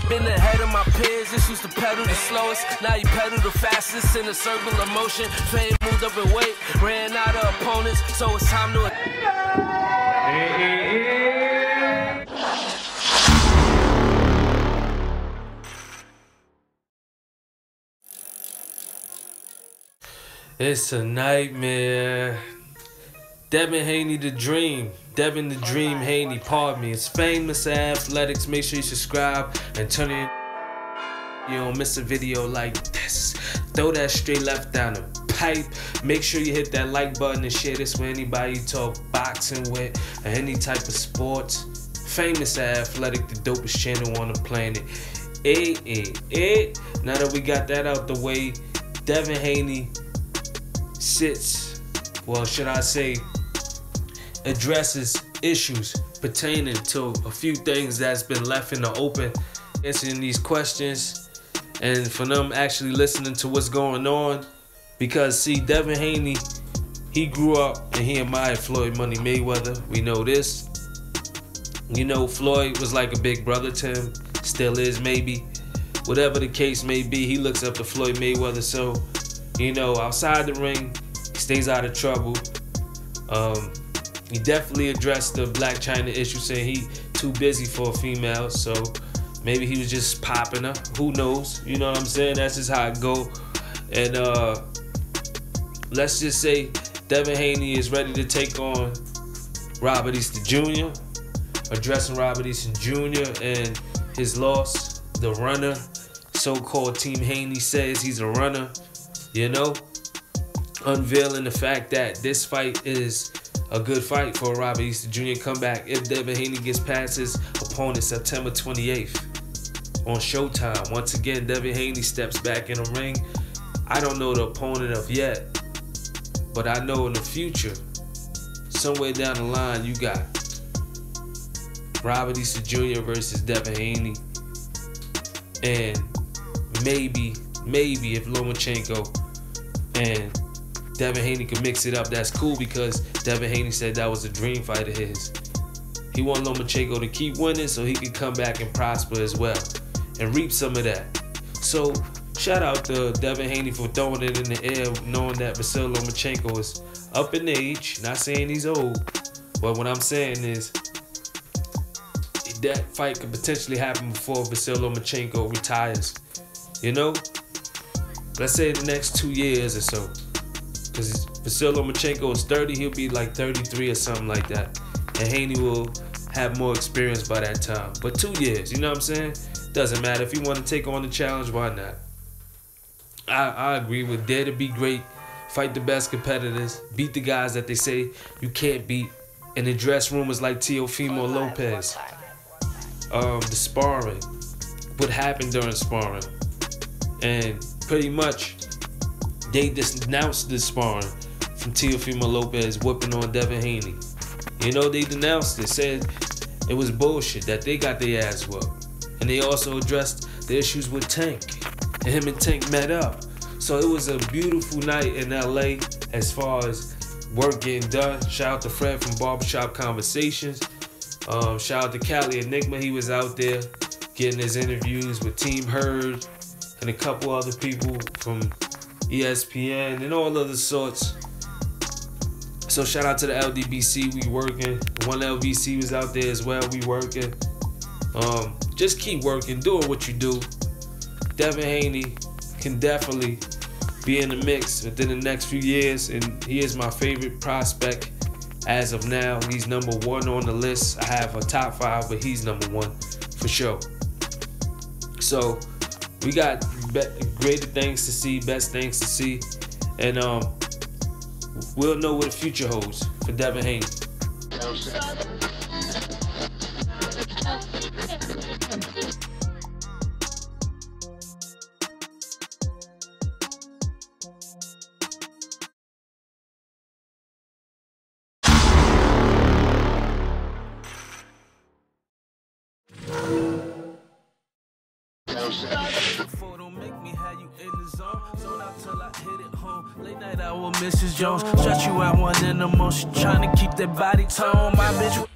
Been ahead of my peers, this used to pedal the slowest. Now you pedal the fastest in a circle of motion. Fame moved up in weight, ran out of opponents, so it's time to... It's a nightmare. Devin Haney the Dream. Devin the Dream Haney, pardon me. It's Famous Athletics. Make sure you subscribe and turn in. You don't miss a video like this. Throw that straight left down the pipe. Make sure you hit that like button and share this with anybody you talk boxing with or any type of sports. Famous Athletic, the dopest channel on the planet. Now that we got that out the way, Devin Haney sits, well, should I say, addresses issues pertaining to a few things that's been left in the open, answering these questions, and for them actually listening to what's going on. Because see, Devin Haney, he grew up and he admired Floyd Money Mayweather. We know this. You know, Floyd was like a big brother to him, still is maybe. Whatever the case may be, he looks up to Floyd Mayweather. So, you know, outside the ring, he stays out of trouble. He definitely addressed the Black China issue, saying he too busy for a female, so maybe he was just popping her. Who knows? You know what I'm saying? That's just how it go. And let's just say Devin Haney is ready to take on Robert Easter Jr., addressing Robert Easter Jr. and his loss, the runner. So-called Team Haney says he's a runner, you know, unveiling the fact that this fight is a good fight for Robert Easter Jr. comeback if Devin Haney gets past his opponent September 28th on Showtime. Once again, Devin Haney steps back in the ring. I don't know the opponent of yet, but I know in the future, somewhere down the line, you got Robert Easter Jr. versus Devin Haney. And maybe if Lomachenko and Devin Haney can mix it up, that's cool, because Devin Haney said that was a dream fight of his. He want Lomachenko to keep winning so he can come back and prosper as well and reap some of that. So shout out to Devin Haney for throwing it in the air, knowing that Vasyl Lomachenko is up in age. Not saying he's old, but what I'm saying is that fight could potentially happen before Vasyl Lomachenko retires. You know, let's say the next 2 years or so. Because Vasyl Lomachenko is 30, he'll be like 33 or something like that. And Haney will have more experience by that time. But 2 years, you know what I'm saying? Doesn't matter. If you want to take on the challenge, why not? I agree with dare to be great, fight the best competitors, beat the guys that they say you can't beat, and address rumors like Teofimo Lopez. The sparring, what happened during sparring. And pretty much, they just denounced the sparring from Teofimo Lopez whipping on Devin Haney. You know, they denounced it, said it was bullshit, that they got their ass whooped. And they also addressed the issues with Tank. And him and Tank met up. So it was a beautiful night in LA as far as work getting done. Shout out to Fred from Barbershop Conversations. Shout out to Cali Enigma. He was out there getting his interviews with Team Herd and a couple other people from ESPN and all other sorts. So shout out to the LDBC, we working. One LVC was out there as well, we working. Just keep working, doing what you do. Devin Haney can definitely be in the mix within the next few years, and he is my favorite prospect as of now. He's number 1 on the list. I have a top 5, but he's number 1 for sure. So we got greater things to see, best things to see, and we'll know what the future holds for Devin Haney. Don't make me have you in the zone. Zone out till I hit it home. Late night hour, Mrs. Jones. Shut you out one in the motion. Trying to keep that body tone. My bitch.